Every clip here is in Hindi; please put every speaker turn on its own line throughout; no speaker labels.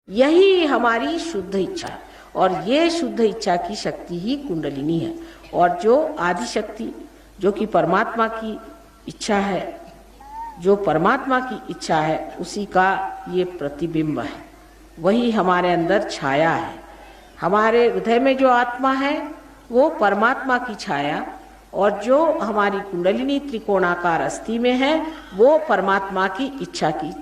यही हमारी शुद्ध इच्छा है और ये शुद्ध इच्छा की शक्ति ही कुंडलिनी है। और जो आदि शक्ति जो कि परमात्मा की इच्छा है, जो परमात्मा की इच्छा है, उसी का ये प्रतिबिंब है, वही हमारे अंदर छाया है। हमारे हृदय में जो आत्मा है वो परमात्मा की छाया, और जो हमारी कुंडलिनी त्रिकोणाकार अस्थि में है वो परमात्मा की इच्छा की,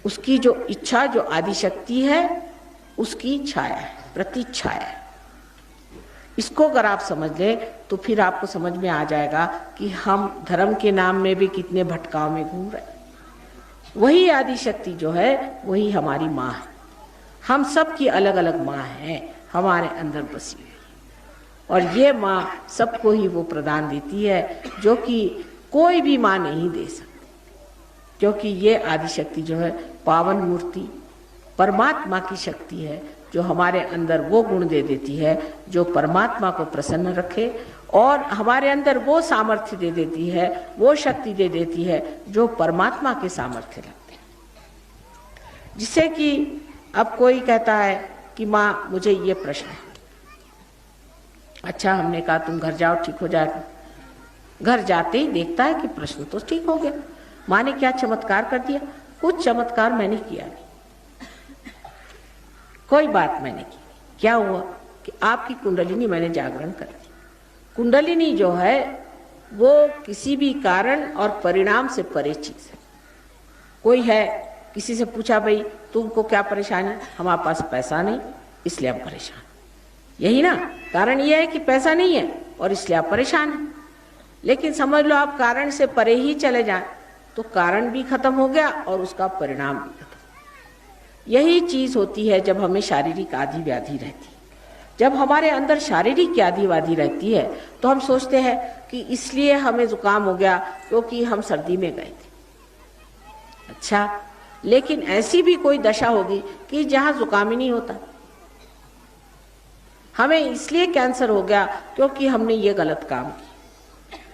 उसकी जो इच्छा, जो आदि शक्ति है, उसकी छाया है, प्रतिछाया है। इसको अगर आप समझ लें तो फिर आपको समझ में आ जाएगा कि हम धर्म के नाम में भी कितने भटकाव में घूम रहे हैं। वही आदि शक्ति जो है वही हमारी माँ है। हम सब की अलग अलग माँ हैं हमारे अंदर बसी हुई, और ये माँ सबको ही वो प्रदान देती है जो कि कोई भी माँ नहीं दे सकती, क्योंकि ये आदि शक्ति जो है पावन मूर्ति परमात्मा की शक्ति है, जो हमारे अंदर वो गुण दे देती है जो परमात्मा को प्रसन्न रखे, और हमारे अंदर वो सामर्थ्य दे देती है, वो शक्ति दे देती है जो परमात्मा के सामर्थ्य लगते हैं। जिससे कि अब कोई कहता है कि माँ मुझे ये प्रश्न है। अच्छा, हमने कहा तुम घर जाओ, ठीक हो जाएगा। घर जाते ही देखता है कि प्रश्न तो ठीक हो गया। माँ ने क्या चमत्कार कर दिया? कुछ चमत्कार मैंने किया नहीं, कोई बात मैंने की। क्या हुआ कि आपकी कुंडलिनी मैंने जागरण कर दी। कुंडलिनी जो है वो किसी भी कारण और परिणाम से परे चीज है। कोई है, किसी से पूछा भाई तुमको क्या परेशानी? हमारे पास पैसा नहीं इसलिए हम परेशान। यही ना कारण, यह है कि पैसा नहीं है और इसलिए आप परेशान हैं। लेकिन समझ लो आप कारण से परे ही चले जाएं तो कारण भी खत्म हो गया और उसका परिणाम भी खत्म। यही चीज होती है जब हमें शारीरिक आदि व्याधि रहती है। जब हमारे अंदर शारीरिक आदि व्याधि रहती है तो हम सोचते हैं कि इसलिए हमें जुकाम हो गया क्योंकि हम सर्दी में गए थे। अच्छा, लेकिन ऐसी भी कोई दशा होगी कि जहां जुकाम ही नहीं होता। हमें इसलिए कैंसर हो गया क्योंकि हमने ये गलत काम किया,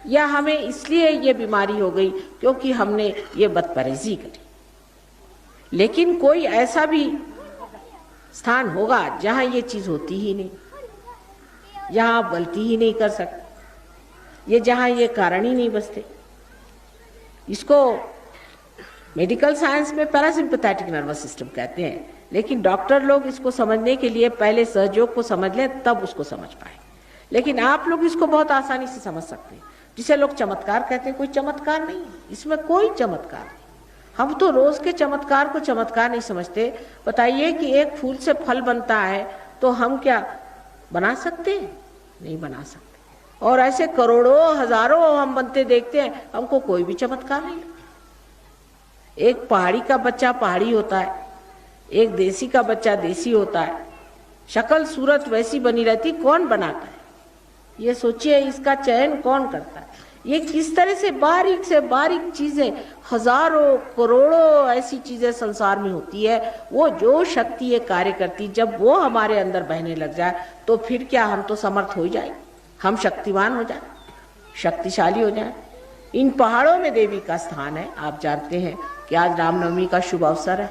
या हमें इसलिए ये बीमारी हो गई क्योंकि हमने ये बदपरहेजी करी। लेकिन कोई ऐसा भी स्थान होगा जहां ये चीज होती ही नहीं, जहां आप गलती ही नहीं कर सकते, ये जहां ये कारण ही नहीं बसते। इसको मेडिकल साइंस में पैरासिम्पैथेटिक नर्वस सिस्टम कहते हैं, लेकिन डॉक्टर लोग इसको समझने के लिए पहले सहयोग को समझ लें तब उसको समझ पाए। लेकिन आप लोग इसको बहुत आसानी से समझ सकते हैं। जिसे लोग चमत्कार कहते हैं, कोई चमत्कार नहीं है इसमें, कोई चमत्कार नहीं। हम तो रोज के चमत्कार को चमत्कार नहीं समझते। बताइए कि एक फूल से फल बनता है तो हम क्या बना सकते हैं? नहीं बना सकते। और ऐसे करोड़ों हजारों हम बनते देखते हैं, हमको कोई भी चमत्कार नहीं लगता। एक पहाड़ी का बच्चा पहाड़ी होता है, एक देसी का बच्चा देसी होता है, शक्ल सूरत वैसी बनी रहती, कौन बनाता है? ये सोचिए, इसका चयन कौन करता है? ये किस तरह से बारीक चीजें, हजारों करोड़ों ऐसी चीजें संसार में होती है। वो जो शक्ति ये कार्य करती, जब वो हमारे अंदर बहने लग जाए तो फिर क्या हम तो समर्थ हो जाए, हम शक्तिवान हो जाए, शक्तिशाली हो जाए। इन पहाड़ों में देवी का स्थान है। आप जानते हैं कि आज रामनवमी का शुभ अवसर है।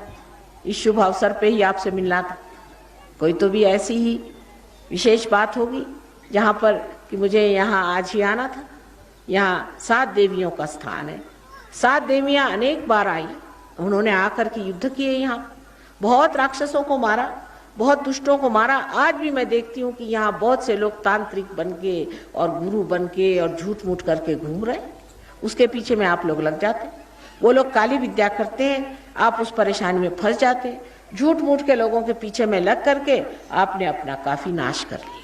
इस शुभ अवसर पे ही आपसे मिलना था। कोई तो भी ऐसी ही विशेष बात होगी जहाँ पर कि मुझे यहाँ आज ही आना था। यहाँ 7 देवियों का स्थान है। 7 देवियाँ अनेक बार आई, उन्होंने आकर के युद्ध किए, यहाँ बहुत राक्षसों को मारा, बहुत दुष्टों को मारा। आज भी मैं देखती हूँ कि यहाँ बहुत से लोग तांत्रिक बन के और गुरु बन के और झूठ मूठ करके घूम रहे। उसके पीछे में आप लोग लग जाते, वो लोग काली विद्या करते हैं, आप उस परेशानी में फंस जाते। झूठ मूठ के लोगों के पीछे में लग करके आपने अपना काफी नाश कर लिया।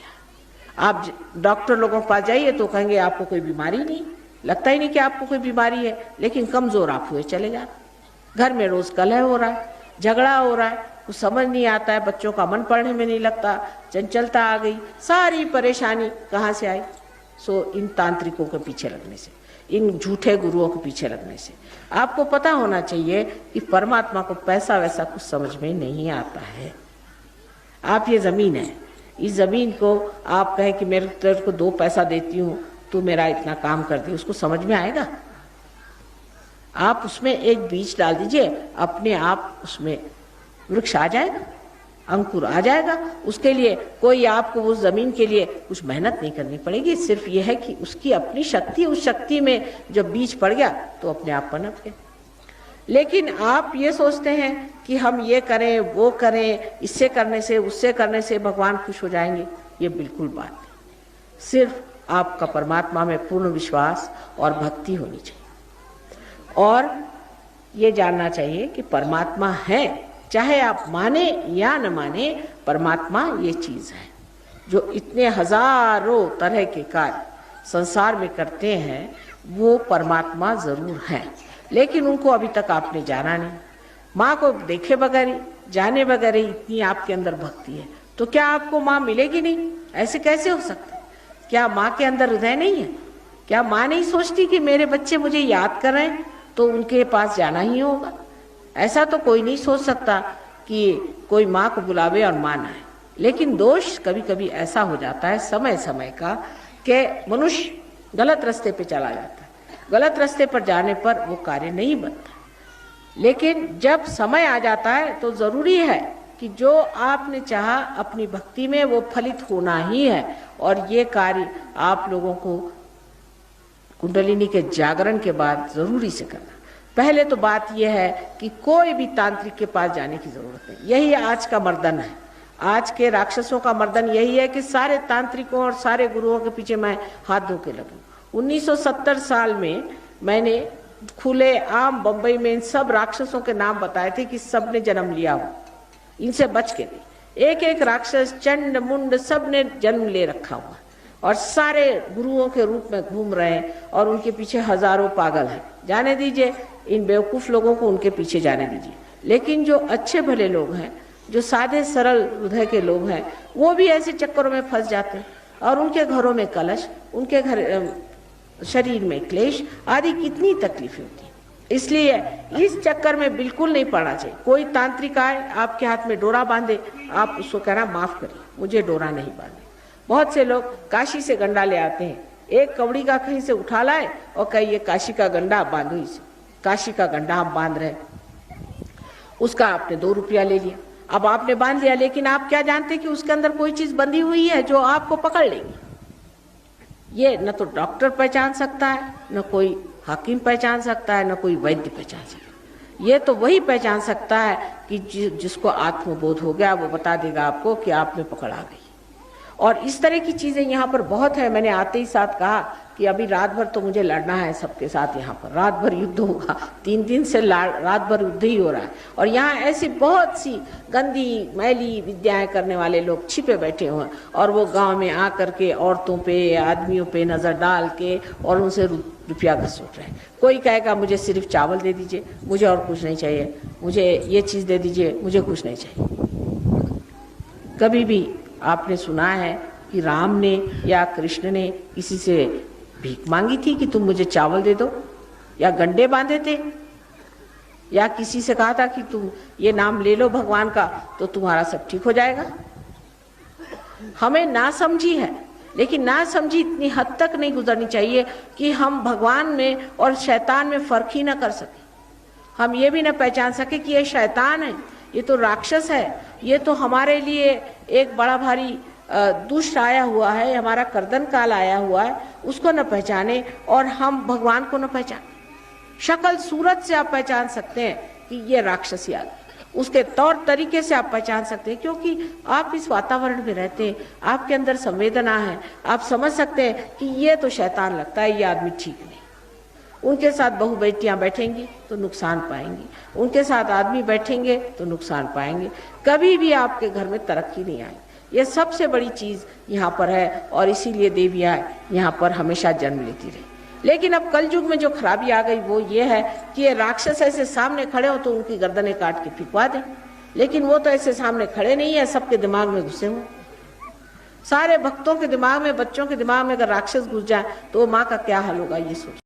आप डॉक्टर लोगों के पास जाइए तो कहेंगे आपको कोई बीमारी नहीं, लगता ही नहीं कि आपको कोई बीमारी है, लेकिन कमजोर आप हुए चले जा रहे। घर में रोज कलह हो रहा है, झगड़ा हो रहा है, कुछ समझ नहीं आता है, बच्चों का मन पढ़ने में नहीं लगता, चंचलता आ गई, सारी परेशानी कहाँ से आई? सो इन तांत्रिकों के पीछे लगने से, इन झूठे गुरुओं के पीछे लगने से। आपको पता होना चाहिए कि परमात्मा को पैसा वैसा कुछ समझ में नहीं आता है। आप ये जमीन है, इस जमीन को आप कहें कि मेरे तेरे को 2 पैसा देती हूँ तू मेरा इतना काम कर दे, उसको समझ में आएगा? आप उसमें एक बीज डाल दीजिए, अपने आप उसमें वृक्ष आ जाएगा, अंकुर आ जाएगा। उसके लिए कोई आपको उस जमीन के लिए कुछ मेहनत नहीं करनी पड़ेगी, सिर्फ यह है कि उसकी अपनी शक्ति, उस शक्ति में जब बीज पड़ गया तो अपने आप पनप गया। लेकिन आप ये सोचते हैं कि हम ये करें वो करें, इससे करने से उससे करने से भगवान खुश हो जाएंगे, ये बिल्कुल बात नहीं। सिर्फ आपका परमात्मा में पूर्ण विश्वास और भक्ति होनी चाहिए और ये जानना चाहिए कि परमात्मा है, चाहे आप माने या न माने, परमात्मा ये चीज है जो इतने हजारों तरह के कार्य संसार में करते हैं। वो परमात्मा जरूर है, लेकिन उनको अभी तक आपने जाना नहीं। माँ को देखे बगैर ही, जाने बगैर ही इतनी आपके अंदर भक्ति है, तो क्या आपको माँ मिलेगी नहीं? ऐसे कैसे हो सकता है? क्या माँ के अंदर हृदय नहीं है? क्या माँ नहीं सोचती कि मेरे बच्चे मुझे याद कर रहे हैं तो उनके पास जाना ही होगा? ऐसा तो कोई नहीं सोच सकता कि कोई माँ को बुलावे और माँ ना आए। लेकिन दोष कभी कभी ऐसा हो जाता है समय समय का कि मनुष्य गलत रास्ते पे चला जाता है, गलत रास्ते पर जाने पर वो कार्य नहीं बनता। लेकिन जब समय आ जाता है तो जरूरी है कि जो आपने चाहा अपनी भक्ति में वो फलित होना ही है, और ये कार्य आप लोगों को कुंडलिनी के जागरण के बाद जरूरी से करना। पहले तो बात यह है कि कोई भी तांत्रिक के पास जाने की जरूरत नहीं। यही आज का मर्दन है, आज के राक्षसों का मर्दन यही है कि सारे तांत्रिकों और सारे गुरुओं के पीछे मैं हाथ धो के लगूं। 1970 साल में मैंने खुले आम बंबई में इन सब राक्षसों के नाम बताए थे कि सब ने जन्म लिया हो, इनसे बच के नहीं। एक एक राक्षस, चंड मुंड, सब ने जन्म ले रखा हुआ और सारे गुरुओं के रूप में घूम रहे हैं और उनके पीछे हजारों पागल हैं। जाने दीजिए, इन बेवकूफ लोगों को उनके पीछे जाने दीजिए। लेकिन जो अच्छे भले लोग हैं, जो सादे सरल हृदय के लोग हैं, वो भी ऐसे चक्करों में फंस जाते हैं और उनके घरों में कलश, उनके घर शरीर में क्लेश आदि कितनी तकलीफें होती हैं। इसलिए इस चक्कर में बिल्कुल नहीं पड़ना चाहिए। कोई तांत्रिक आए, आपके हाथ में डोरा बांधे, आप उसको कहना माफ करिए, मुझे डोरा नहीं बांधे। बहुत से लोग काशी से गंडा ले आते हैं, एक कवड़ी का कहीं से उठा लाए और कहे ये काशी का गंडा, बांधो इसे। काशी का गंडा आप बांध रहे, उसका आपने 2 रुपया ले लिया। अब आपने बांध लिया, लेकिन आप क्या जानते कि उसके अंदर कोई चीज बंधी हुई है जो आपको पकड़ लेगी। ये न तो डॉक्टर पहचान सकता है, न कोई हाकिम पहचान सकता है, न कोई वैद्य पहचान सकता है। ये तो वही पहचान सकता है कि जिसको आत्मबोध हो गया, वो बता देगा आपको कि आप में पकड़ आ गई। और इस तरह की चीजें यहाँ पर बहुत है। मैंने आते ही साथ कहा कि अभी रात भर तो मुझे लड़ना है सबके साथ, यहाँ पर रात भर युद्ध होगा। 3 दिन से रात भर युद्ध ही हो रहा है और यहाँ ऐसी बहुत सी गंदी मैली विद्याएं करने वाले लोग छिपे बैठे हुए हैं और वो गांव में आकर के औरतों पे, आदमियों पे नजर डाल के और उनसे रुपया घसूट रहे हैं। कोई कहेगा मुझे सिर्फ चावल दे दीजिए, मुझे और कुछ नहीं चाहिए, मुझे ये चीज दे दीजिए, मुझे कुछ नहीं चाहिए। कभी भी आपने सुना है कि राम ने या कृष्ण ने किसी से भीख मांगी थी कि तुम मुझे चावल दे दो, या गंडे बांधे थे, या किसी से कहा था कि तुम ये नाम ले लो भगवान का तो तुम्हारा सब ठीक हो जाएगा? हमें नासमझी है, लेकिन नासमझी इतनी हद तक नहीं गुजरनी चाहिए कि हम भगवान में और शैतान में फर्क ही ना कर सके। हम ये भी ना पहचान सके कि ये शैतान है, ये तो राक्षस है, ये तो हमारे लिए एक बड़ा भारी दुष्ट आया हुआ है, हमारा कर्दन काल आया हुआ है, उसको न पहचाने और हम भगवान को न पहचाने। शक्ल सूरत से आप पहचान सकते हैं कि ये राक्षसी आ गई, उसके तौर तरीके से आप पहचान सकते हैं, क्योंकि आप इस वातावरण में रहते हैं, आपके अंदर संवेदना है, आप समझ सकते हैं कि ये तो शैतान लगता है, ये आदमी ठीक नहीं। उनके साथ बहू बेटियां बैठेंगी तो नुकसान पाएंगी, उनके साथ आदमी बैठेंगे तो नुकसान पाएंगे, कभी भी आपके घर में तरक्की नहीं आएगी। ये सबसे बड़ी चीज यहाँ पर है और इसीलिए देवियाँ यहाँ पर हमेशा जन्म लेती रही। लेकिन अब कलयुग में जो खराबी आ गई वो ये है कि ये राक्षस ऐसे सामने खड़े हो तो उनकी गर्दनें काट के फिकवा दें, लेकिन वो तो ऐसे सामने खड़े नहीं है, सबके दिमाग में घुसे हुए। सारे भक्तों के दिमाग में, बच्चों के दिमाग में अगर राक्षस घुस जाए तो माँ का क्या हाल होगा, ये सोच।